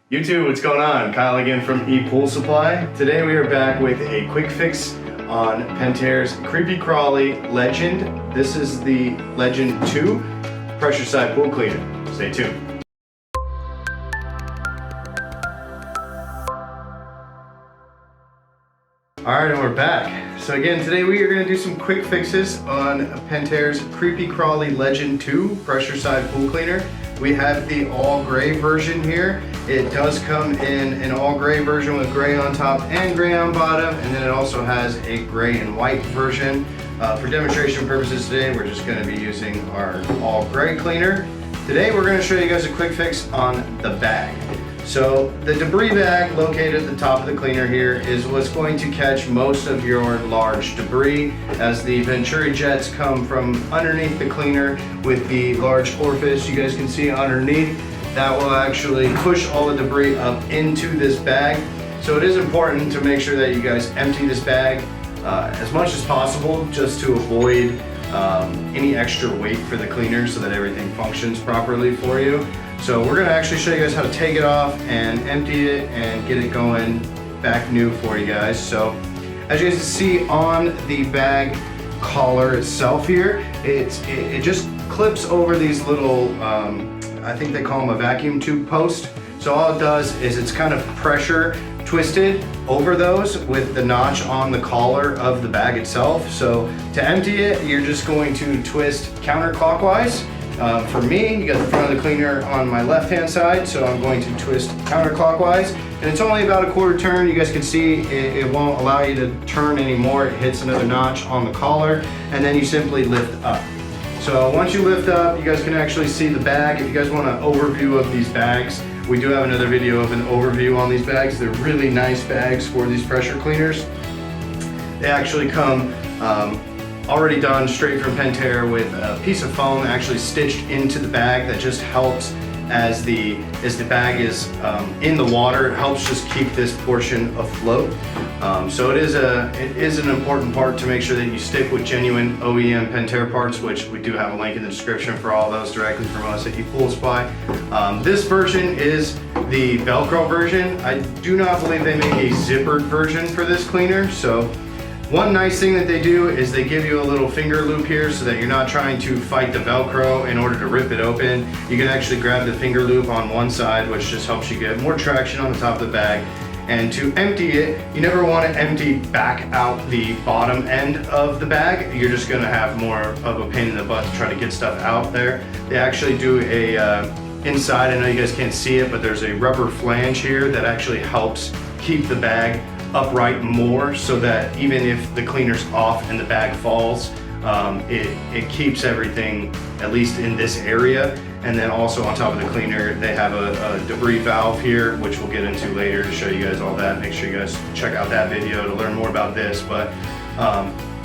YouTube, what's going on? Kyle again from ePoolSupply. Today we are back with a quick fix on Pentair's Kreepy Krauly Legend. This is the Legend 2 pressure side pool cleaner. Stay tuned. Alright, and we're back. So again, today we are going to do some quick fixes on Pentair's Kreepy Krauly Legend 2 pressure side pool cleaner. We have the all gray version here. It does come in an all gray version with gray on top and gray on bottom, and then it also has a gray and white version. For demonstration purposes today, we're just going to be using our all gray cleaner. Today we're going to show you guys a quick fix on the bag. So the debris bag located at the top of the cleaner here is what's going to catch most of your large debris, as the Venturi jets come from underneath the cleaner with the large orifice you guys can see underneath. That will actually push all the debris up into this bag. So it is important to make sure that you guys empty this bag as much as possible, just to avoid any extra weight for the cleaner so that everything functions properly for you. So we're going to actually show you guys how to take it off and empty it and get it going back new for you guys. So as you guys can see on the bag collar itself here, it just clips over these little, I think they call them a vacuum tube post. So all it does is it's kind of pressure twisted over those with the notch on the collar of the bag itself. So to empty it, you're just going to twist counterclockwise. For me, you got the front of the cleaner on my left-hand side, so I'm going to twist counterclockwise. And it's only about a quarter turn. You guys can see it won't allow you to turn anymore. It hits another notch on the collar, and then you simply lift up. So once you lift up, you guys can actually see the bag. If you guys want an overview of these bags, we do have another video of an overview on these bags. They're really nice bags for these pressure cleaners. They actually come already done straight from Pentair with a piece of foam actually stitched into the bag that just helps as the bag is in the water. It helps just keep this portion afloat. So it is an important part to make sure that you stick with genuine OEM Pentair parts, which we do have a link in the description for all those directly from us at ePoolSupply. This version is the Velcro version. I do not believe they make a zippered version for this cleaner. So one nice thing that they do is they give you a little finger loop here so that you're not trying to fight the Velcro in order to rip it open. You can actually grab the finger loop on one side, which just helps you get more traction on the top of the bag. And to empty it, you never want to empty back out the bottom end of the bag. You're just going to have more of a pain in the butt to try to get stuff out there. They actually do a inside, I know you guys can't see it, but there's a rubber flange here that actually helps keep the bag upright more, so that even if the cleaner's off and the bag falls, it keeps everything at least in this area. And then also on top of the cleaner, they have a debris valve here, which we'll get into later to show you guys all that. Make sure you guys check out that video to learn more about this. But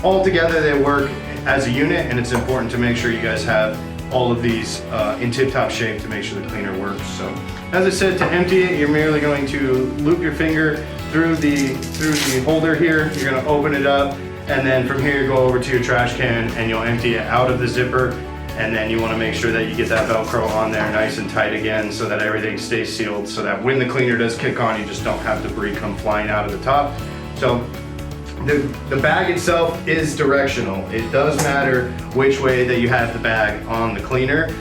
all together they work as a unit, and it's important to make sure you guys have all of these in tip-top shape to make sure the cleaner works. So as I said, to empty it, you're merely going to loop your finger through the holder here. You're going to open it up, and then from here go over to your trash can and you'll empty it out of the zipper. And then you want to make sure that you get that Velcro on there nice and tight again so that everything stays sealed, so that when the cleaner does kick on, you just don't have debris come flying out of the top. So the bag itself is directional. It does matter which way that you have the bag on the cleaner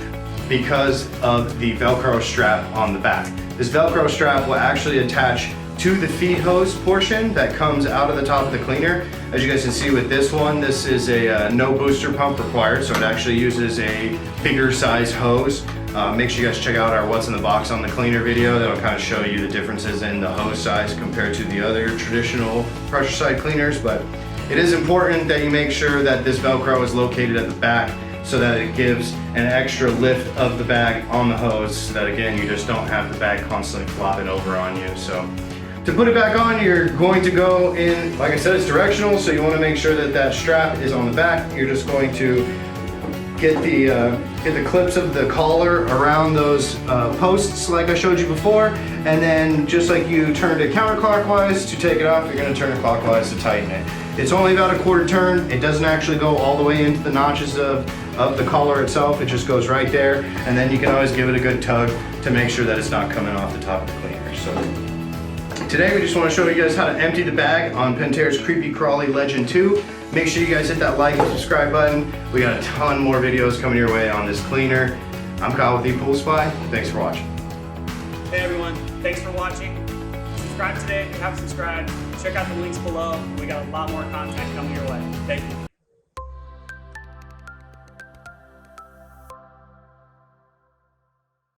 because of the Velcro strap on the back. This Velcro strap will actually attach to the feed hose portion that comes out of the top of the cleaner. As you guys can see with this one, this is a no booster pump required, so it actually uses a bigger size hose. Make sure you guys check out our what's in the box on the cleaner video. That'll kind of show you the differences in the hose size compared to the other traditional pressure side cleaners. But it is important that you make sure that this Velcro is located at the back so that it gives an extra lift of the bag on the hose, so that again, you just don't have the bag constantly flopping over on you. So to put it back on, you're going to go in, like I said, it's directional, so you want to make sure that that strap is on the back. You're just going to get the clips of the collar around those posts like I showed you before, and then just like you turned it counterclockwise to take it off, you're going to turn it clockwise to tighten it. It's only about a quarter turn. It doesn't actually go all the way into the notches of the collar itself. It just goes right there, and then you can always give it a good tug to make sure that it's not coming off the top of the cleaner. So today we just want to show you guys how to empty the bag on Pentair's Kreepy Krauly Legend 2. Make sure you guys hit that like and subscribe button. We got a ton more videos coming your way on this cleaner. I'm Kyle with ePoolSupply. Thanks for watching. Hey everyone, thanks for watching. Subscribe today if you haven't subscribed. Check out the links below. We got a lot more content coming your way. Thank you.